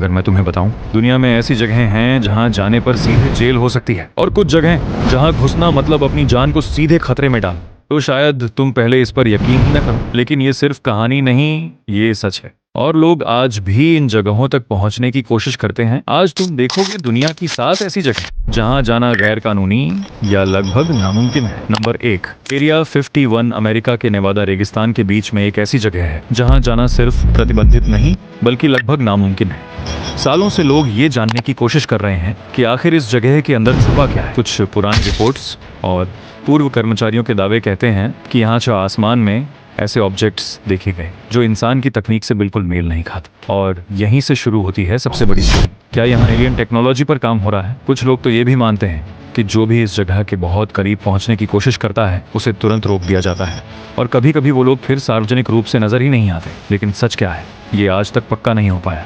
अगर मैं तुम्हें बताऊं, दुनिया में ऐसी जगहें हैं जहां जाने पर सीधे जेल हो सकती है, और कुछ जगहें जहां घुसना मतलब अपनी जान को सीधे खतरे में डाल। तो शायद तुम पहले इस पर यकीन ही न करो, लेकिन ये सिर्फ कहानी नहीं, ये सच है। और लोग आज भी इन जगहों तक पहुंचने की कोशिश करते हैं। आज तुम देखोगे दुनिया की 7 ऐसी जगह जहां जाना गैर कानूनी या लगभग नामुमकिन है। नंबर 1, एरिया 51 अमेरिका के नेवादा रेगिस्तान के बीच में एक ऐसी जगह है जहां जाना सिर्फ प्रतिबंधित नहीं बल्कि लगभग नामुमकिन है। सालों से लोग ये जानने की कोशिश कर रहे हैं कि आखिर इस जगह के अंदर छुपा क्या है। कुछ पुरानी रिपोर्ट्स और पूर्व कर्मचारियों के दावे कहते हैं कि यहाँ जो आसमान में ऐसे ऑब्जेक्ट्स देखे गए जो इंसान की तकनीक से बिल्कुल मेल नहीं खाते, और यहीं से शुरू होती है सबसे बड़ी चीज। क्या यहाँ एलियन टेक्नोलॉजी पर काम हो रहा है? कुछ लोग तो ये भी मानते हैं कि जो भी इस जगह के बहुत करीब पहुंचने की कोशिश करता है उसे तुरंत रोक दिया जाता है, और कभी कभी वो लोग फिर सार्वजनिक रूप से नजर ही नहीं आते। लेकिन सच क्या है, ये आज तक पक्का नहीं हो पाया,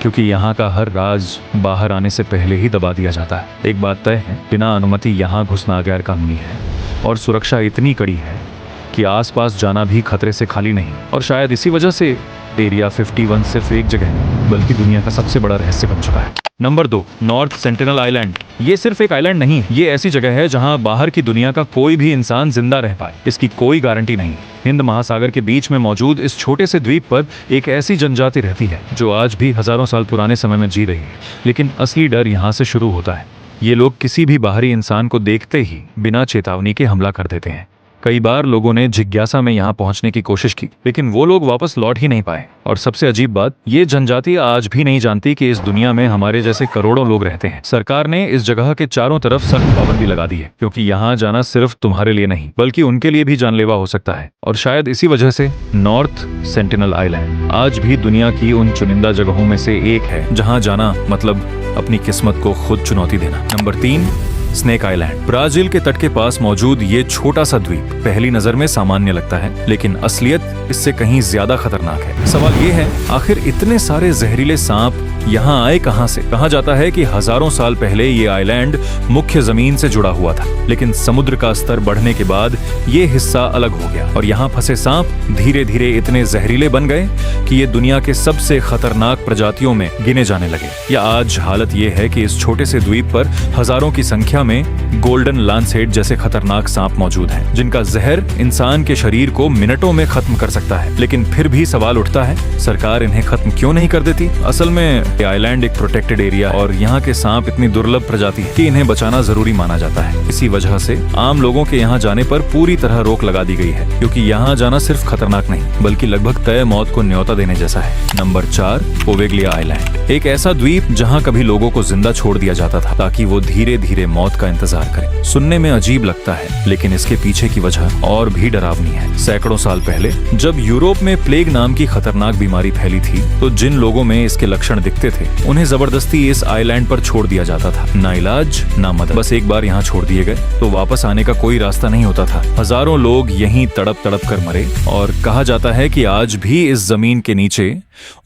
क्योंकि यहाँ का हर राज बाहर आने से पहले ही दबा दिया जाता है। एक बात तय है, बिना अनुमति यहाँ घुसना गैर कानूनी है, और सुरक्षा इतनी कड़ी है कि आसपास जाना भी खतरे से खाली नहीं। और शायद इसी वजह से एरिया 51 सिर्फ एक जगह नहीं बल्कि दुनिया का सबसे बड़ा रहस्य बन चुका है। Number 2, north sentinel island. ये सिर्फ एक आइलैंड नहीं, ये ऐसी जगह है जहां बाहर की दुनिया का कोई भी इंसान जिंदा रह पाए, इसकी कोई गारंटी नहीं। हिंद महासागर के बीच में मौजूद इस छोटे से द्वीप पर एक ऐसी जनजाति रहती है जो आज भी हजारों साल पुराने समय में जी रही है। लेकिन असली डर यहाँ से शुरू होता है। ये लोग किसी भी बाहरी इंसान को देखते ही बिना चेतावनी के हमला कर देते हैं। कई बार लोगों ने जिज्ञासा में यहाँ पहुंचने की कोशिश की, लेकिन वो लोग वापस लौट ही नहीं पाए। और सबसे अजीब बात, ये जनजाति आज भी नहीं जानती कि इस दुनिया में हमारे जैसे करोड़ों लोग रहते हैं। सरकार ने इस जगह के चारों तरफ सख्त पाबंदी लगा दी है, क्योंकि यहाँ जाना सिर्फ तुम्हारे लिए नहीं बल्कि उनके लिए भी जानलेवा हो सकता है। और शायद इसी वजह से नॉर्थ सेंटिनल आइलैंड आज भी दुनिया की उन चुनिंदा जगहों में से एक है जहाँ जाना मतलब अपनी किस्मत को खुद चुनौती देना। Number 3, snake island. ब्राजील के तट के पास मौजूद ये छोटा सा द्वीप पहली नजर में सामान्य लगता है, लेकिन असलियत इससे कहीं ज्यादा खतरनाक है। सवाल ये है, आखिर इतने सारे जहरीले सांप यहाँ आए कहाँ से? कहा जाता है कि हजारों साल पहले ये आइलैंड मुख्य जमीन से जुड़ा हुआ था, लेकिन समुद्र का स्तर बढ़ने के बाद ये हिस्सा अलग हो गया और यहाँ फंसे सांप धीरे धीरे इतने जहरीले बन गए कि ये दुनिया के सबसे खतरनाक प्रजातियों में गिने जाने लगे। या आज हालत ये है कि इस छोटे से द्वीप पर हजारों की संख्या में गोल्डन लांसहेड जैसे खतरनाक सांप मौजूद हैं, जिनका जहर इंसान के शरीर को मिनटों में खत्म कर सकता है। लेकिन फिर भी सवाल उठता है, सरकार इन्हें खत्म क्यों नहीं कर देती? असल में ये आइलैंड एक प्रोटेक्टेड एरिया और यहाँ के सांप इतनी दुर्लभ प्रजाति है कि इन्हें बचाना जरूरी माना जाता है। इसी वजह से आम लोगों के यहाँ जाने पर पूरी तरह रोक लगा दी गई है, क्योंकि यहाँ जाना सिर्फ खतरनाक नहीं बल्कि लगभग तय मौत को न्योता देने जैसा है। Number 4, Poveglia island. एक ऐसा द्वीप जहाँ कभी लोगों को जिंदा छोड़ दिया जाता था ताकि वो धीरे धीरे मौत का इंतजार करें। सुनने में अजीब लगता है, लेकिन इसके पीछे की वजह और भी डरावनी है। सैकड़ों साल पहले जब यूरोप में प्लेग नाम की खतरनाक बीमारी फैली थी, तो जिन लोगों में इसके लक्षण दिखते थे उन्हें जबरदस्ती इस आइलैंड पर छोड़ दिया जाता था। ना इलाज ना मदद, बस एक बार यहाँ छोड़ दिए गए तो वापस आने का कोई रास्ता नहीं होता था। हजारों लोग यहीं तड़प तड़प कर मरे, और कहा जाता है कि आज भी इस जमीन के नीचे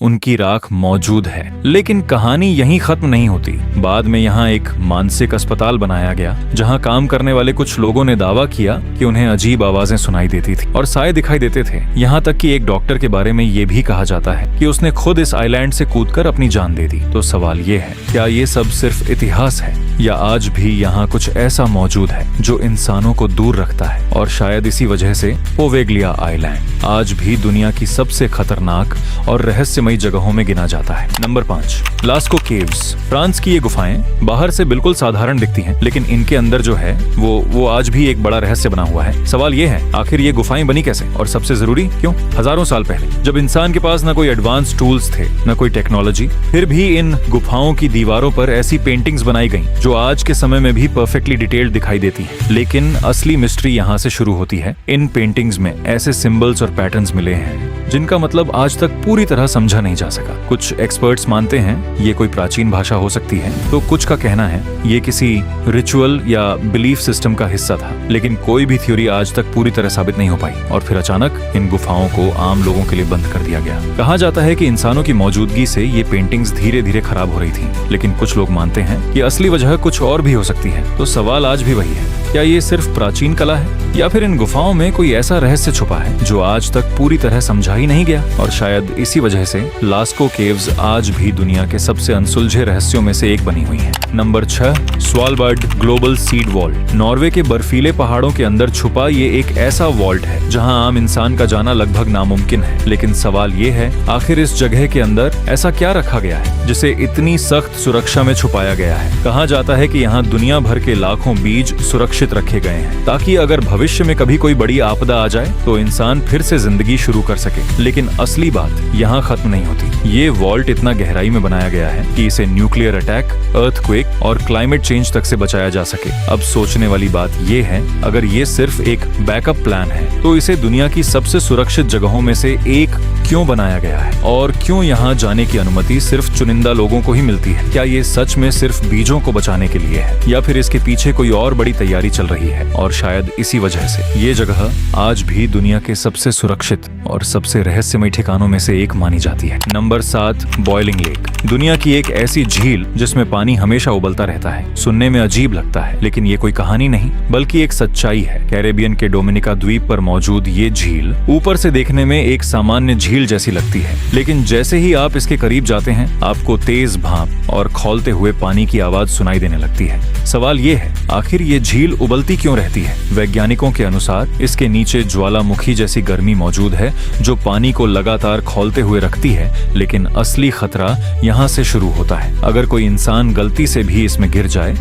उनकी राख मौजूद है। लेकिन कहानी यहीं खत्म नहीं होती। बाद में यहाँ एक मानसिक अस्पताल बनाया गया, जहाँ काम करने वाले कुछ लोगों ने दावा किया कि उन्हें अजीब आवाजें सुनाई देती थी और साए दिखाई देते थे। यहाँ तक कि एक डॉक्टर के बारे में ये भी कहा जाता है कि उसने खुद इस आइलैंड से कूदकर अपनी जान दे दी। तो सवाल ये है, क्या ये सब सिर्फ इतिहास है या आज भी यहाँ कुछ ऐसा मौजूद है जो इंसानों को दूर रखता है? और शायद इसी वजह से पोवेगलिया आइलैंड आज भी दुनिया की सबसे खतरनाक और रहस्यमयी जगहों में गिना जाता है। Number 5, LASCO caves. फ्रांस की ये गुफाएं बाहर से बिल्कुल साधारण दिखती हैं, लेकिन इनके अंदर जो है वो आज भी एक बड़ा रहस्य बना हुआ है। सवाल ये है, आखिर ये गुफाएं बनी कैसे? और सबसे जरूरी, क्यों? हजारों साल पहले जब इंसान के पास न कोई एडवांस टूल्स थे न कोई टेक्नोलॉजी, फिर भी इन गुफाओं की दीवारों पर ऐसी पेंटिंग्स बनाई गई जो आज के समय में भी परफेक्टली डिटेल्ड दिखाई देती हैं। लेकिन असली मिस्ट्री यहाँ से शुरू होती है। इन पेंटिंग्स में ऐसे सिंबल्स और पैटर्न्स मिले हैं जिनका मतलब आज तक पूरी तरह समझा नहीं जा सका। कुछ एक्सपर्ट्स मानते हैं ये कोई प्राचीन भाषा हो सकती है, तो कुछ का कहना है ये किसी रिचुअल या बिलीफ सिस्टम का हिस्सा था। लेकिन कोई भी थ्योरी आज तक पूरी तरह साबित नहीं हो पाई, और फिर अचानक इन गुफाओं को आम लोगों के लिए बंद कर दिया गया। कहा जाता है कि इंसानों की मौजूदगी से ये पेंटिंग्स धीरे धीरे खराब हो रही थी, लेकिन कुछ लोग मानते हैं कि असली वजह जगह कुछ और भी हो सकती है। तो सवाल आज भी वही है, क्या ये सिर्फ प्राचीन कला है या फिर इन गुफाओं में कोई ऐसा रहस्य छुपा है जो आज तक पूरी तरह समझा ही नहीं गया? और शायद इसी वजह से लास्को केव्स आज भी दुनिया के सबसे अनसुलझे रहस्यों में से एक बनी हुई है। Number 6, Svalbard global seed vault. Norway के बर्फीले पहाड़ों के अंदर छुपा ये एक ऐसा वॉल्ट है जहां आम इंसान का जाना लगभग नामुमकिन है। लेकिन सवाल ये है, आखिर इस जगह के अंदर ऐसा क्या रखा गया है जिसे इतनी सख्त सुरक्षा में छुपाया गया है? कहा जाता है कि यहाँ दुनिया भर के लाखों बीज सुरक्षित रखे गए हैं ताकि अगर भविष्य में कभी कोई बड़ी आपदा आ जाए तो इंसान फिर से जिंदगी शुरू कर सके। लेकिन असली बात यहाँ खत्म नहीं होती। ये वॉल्ट इतना गहराई में बनाया गया है कि इसे न्यूक्लियर अटैक, अर्थक्वेक और क्लाइमेट चेंज तक से बचाया जा सके। अब सोचने वाली बात ये है, अगर ये सिर्फ एक बैकअप प्लान है तो इसे दुनिया की सबसे सुरक्षित जगहों में से एक क्यों बनाया गया है? और क्यों यहाँ जाने की अनुमति सिर्फ चुनिंदा लोगों को ही मिलती है? क्या ये सच में सिर्फ बीजों को बचाने के लिए है या फिर इसके पीछे कोई और बड़ी तैयारी चल रही है? और शायद इसी वजह से ये जगह आज भी दुनिया के सबसे सुरक्षित और सबसे रहस्यमय ठिकानों में से एक मानी जाती है। Number 7, boiling lake. दुनिया की एक ऐसी झील जिसमें पानी हमेशा उबलता रहता है। सुनने में अजीब लगता है, लेकिन ये कोई कहानी नहीं बल्कि एक सच्चाई है। कैरेबियन के डोमिनिका द्वीप पर मौजूद ये झील ऊपर से देखने में एक सामान्य झील जैसी लगती है, लेकिन जैसे ही आप इसके करीब जाते हैं आपको तेज भाप और खौलते हुए पानी की आवाज सुनाई देने लगती है। सवाल ये है, आखिर ये झील उबलती क्यों रहती है? वैज्ञानिकों के अनुसार इसके नीचे ज्वालामुखी जैसी गर्मी मौजूद है जो पानी को लगातार खौलते हुए रखती है, लेकिन असली खतरा यहाँ से शुरू होता है। अगर कोई इंसान गलती से भी इसमें गिर जाए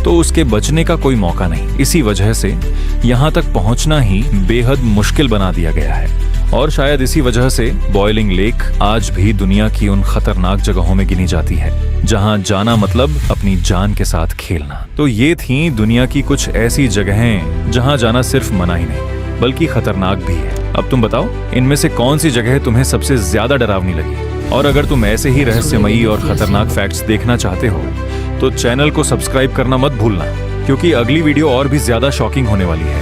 तो उसके बचने का कोई मौका नहीं। इसी वजह से यहाँ तक पहुँचना ही बेहद मुश्किल बना दिया गया है। और शायद इसी वजह से बॉइलिंग लेक आज भी दुनिया की उन खतरनाक जगहों में गिनी जाती है जहां जाना मतलब अपनी जान के साथ खेलना। तो ये थी दुनिया की कुछ ऐसी जगहें जहां जाना सिर्फ मना ही नहीं बल्कि खतरनाक भी है। अब तुम बताओ, इनमें से कौन सी जगह तुम्हें सबसे ज्यादा डरावनी लगी? और अगर तुम ऐसे ही रहस्यमयी और खतरनाक फैक्ट्स देखना चाहते हो तो चैनल को सब्सक्राइब करना मत भूलना, क्योंकि अगली वीडियो और भी ज्यादा शॉकिंग होने वाली है।